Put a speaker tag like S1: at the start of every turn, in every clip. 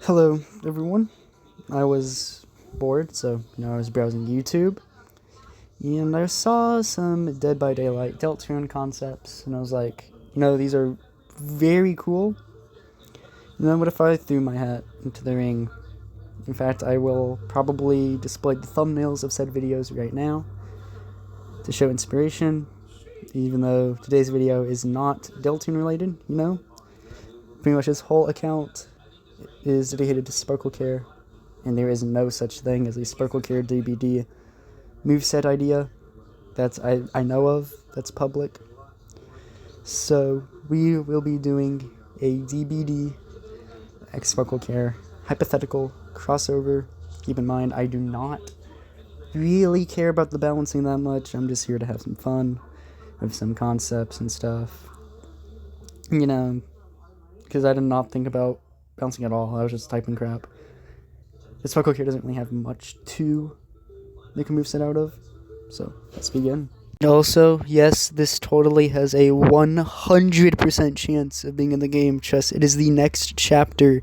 S1: Hello, everyone. I was bored, so I was browsing YouTube, and I saw some Dead by Daylight Deltarune concepts, and I was like, these are very cool. And then what if I threw my hat into the ring? In fact, I will probably display the thumbnails of said videos right now to show inspiration, even though today's video is not Deltarune related, Pretty much this whole account is dedicated to sparklecare, and there is no such thing as a sparklecare DBD moveset idea that I know of that's public. So we will be doing a DBD X sparklecare hypothetical crossover. Keep in mind, I do not really care about the balancing that much. I'm just here to have some fun with some concepts and stuff. Because I did not think about bouncing at all. I was just typing crap. This sparklecare doesn't really have much to make a moveset out of, so let's begin. Also, yes, this totally has a 100% chance of being in the game. Trust, it is the next chapter.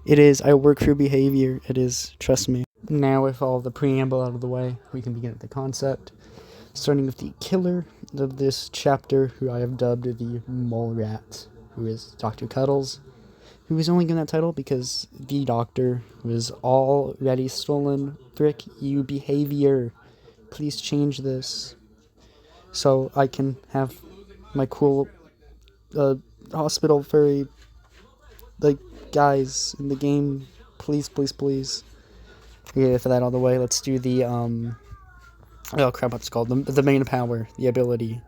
S1: It is, I work through behavior. It is, trust me. Now with all the preamble out of the way, we can begin with the concept. Starting with the killer of this chapter, who I have dubbed the Mole Rat, who is Dr. Cuddles, who was only given that title because the doctor was already stolen. Frick you, behavior. Please change this so I can have my cool hospital furry guys in the game. Please, please, please. Okay, for that all the way, let's do the oh crap, what's it called? The main power, the ability.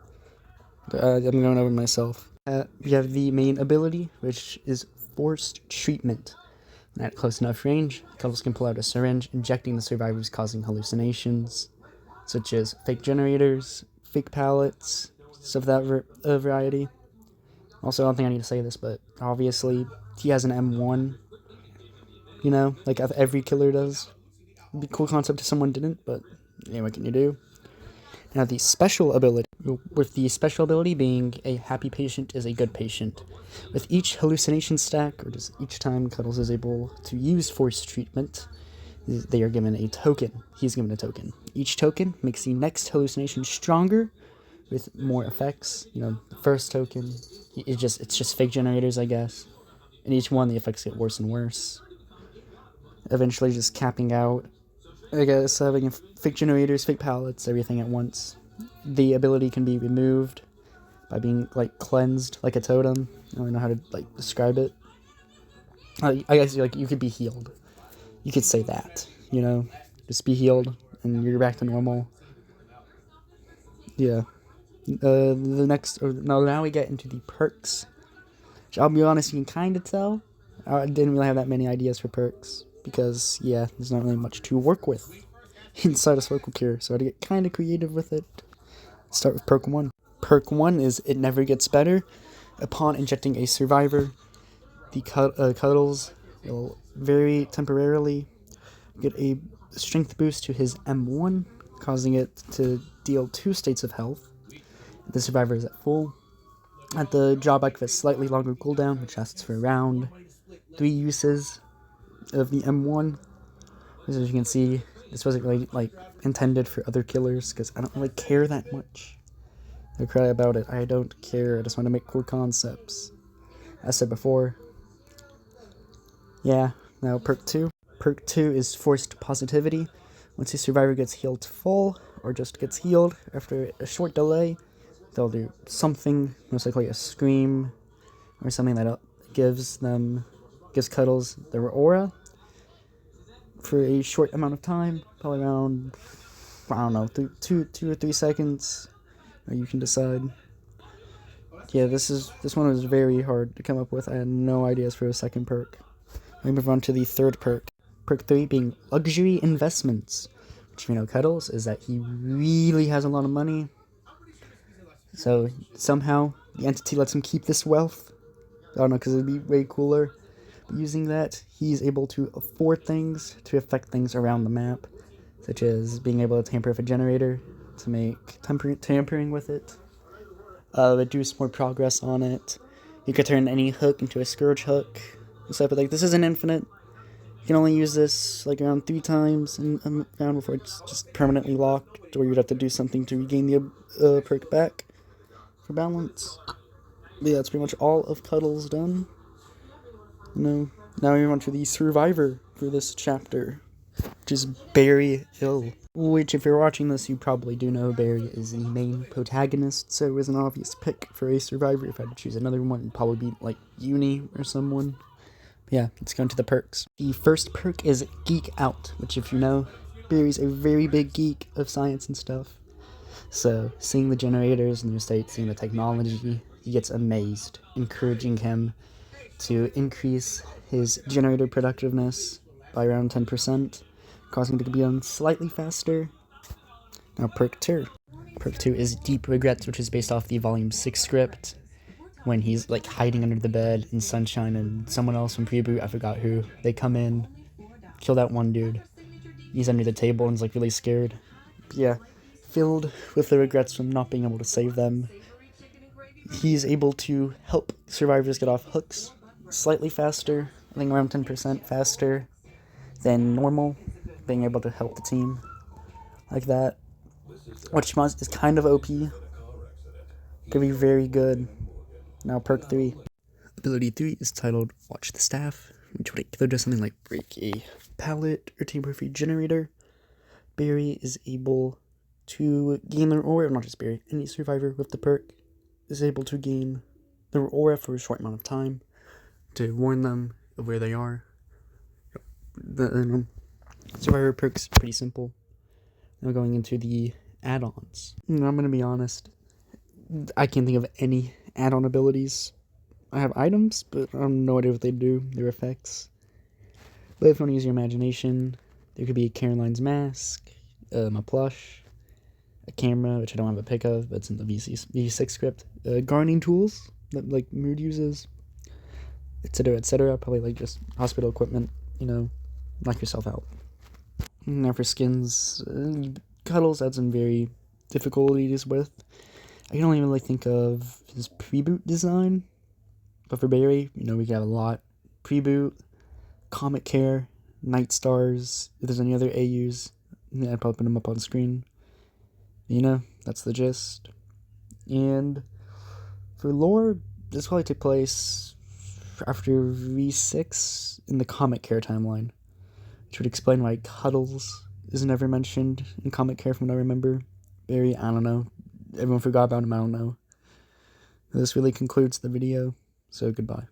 S1: I'm going over myself. We have the main ability, which is forced treatment. At close enough range, Cuddles can pull out a syringe, injecting the survivors, causing hallucinations, such as fake generators, fake pallets, stuff of that variety. Also, I don't think I need to say this, but obviously, he has an M1, like every killer does. It'd be a cool concept if someone didn't, but what can you do? Now, the special ability, with the special ability being a happy patient is a good patient. With each hallucination stack, or just each time Cuddles is able to use forced treatment, they are given a token. He's given a token. Each token makes the next hallucination stronger with more effects. The first token, it's just fake generators, I guess. And each one, the effects get worse and worse. Eventually just capping out, I guess, having fake generators, fake pallets, everything at once. The ability can be removed by being, cleansed, like a totem. I don't know how to, describe it. I guess, you could be healed. You could say that, Just be healed, and you're back to normal. Yeah. Now we get into the perks. Which, I'll be honest, you can kind of tell. I didn't really have that many ideas for perks. Because, there's not really much to work with inside of sparklecare, so I had to get kind of creative with it. Start with perk 1. Perk 1 is It Never Gets Better. Upon injecting a survivor, the Cuddles will very temporarily get a strength boost to his M1, causing it to deal 2 states of health. The survivor is at full. At the drawback of a slightly longer cooldown, which lasts for around 3 uses of the M1. As you can see, this wasn't really intended for other killers because I don't really care that much. I cry about it. I don't care. I just want to make cool concepts. As I said before. Yeah. Now perk 2. Perk 2 is forced positivity. Once a survivor gets healed full or just gets healed after a short delay, they'll do something, most likely a scream or something that gives Cuddles their aura for a short amount of time, probably around, I don't know, 2 or 3 seconds. You can decide. Yeah, this one was very hard to come up with. I had no ideas for a second perk. We move on to the third perk. Perk 3 being luxury investments, which Cuddles is that he really has a lot of money. So somehow the entity lets him keep this wealth. I don't know, because it'd be way cooler. But using that, he's able to afford things to affect things around the map, such as being able to tamper with a generator to make tampering with it, reduce more progress on it. You could turn any hook into a scourge hook. So, but this isn't infinite. You can only use this like around 3 times in a round before it's just permanently locked, or you'd have to do something to regain the perk back for balance. But yeah, that's pretty much all of Cuddles done. Now we move on to the survivor for this chapter, which is Barry Hill. Which, if you're watching this, you probably do know Barry is the main protagonist, so it was an obvious pick for a survivor. If I had to choose another one, it'd probably be like Uni or someone. But yeah, let's go into the perks. The first perk is Geek Out, which, if you know, Barry's a very big geek of science and stuff. So, seeing the generators in your state, seeing the technology, he gets amazed, encouraging him to increase his generator productiveness by around 10%, causing it to be on slightly faster. Now perk 2. Perk 2 is Deep Regrets, which is based off the Volume 6 script, when he's like hiding under the bed in sunshine and someone else from Preboot, I forgot who, they come in, kill that one dude. He's under the table and is like really scared. But yeah, filled with the regrets from not being able to save them. He's able to help survivors get off hooks slightly faster, I think around 10% faster than normal, being able to help the team like that, which is kind of OP. Could be very good. Now perk 3. Ability 3 is titled Watch the Staff, which would either do something like break a pallet or tamper-free generator. Barry is able to gain their aura, not just Barry, any survivor with the perk is able to gain their aura for a short amount of time to warn them of where they are. The survivor perk's pretty simple. Now going into the add-ons. I'm going to be honest, I can't think of any add-on abilities. I have items, but I have no idea what they do, their effects. But if you want to use your imagination, there could be Caroline's mask, a plush, a camera, which I don't have a pic of, but it's in the V6 script, gardening tools that like Mood uses, etc., etc. Probably like just hospital equipment, knock yourself out. Now for skins, Cuddles had some very difficulties with. I can only really think of his Preboot design, but for Barry, we got a lot. Preboot, Comet Care, Night Stars, if there's any other AUs, I'd probably put them up on screen. That's the gist. And for lore, this will probably take place after V6 in the Comet Care timeline, which would explain why Cuddles is never mentioned in Comet Care from what I remember. Barry, I don't know. Everyone forgot about him, I don't know. This really concludes the video, so goodbye.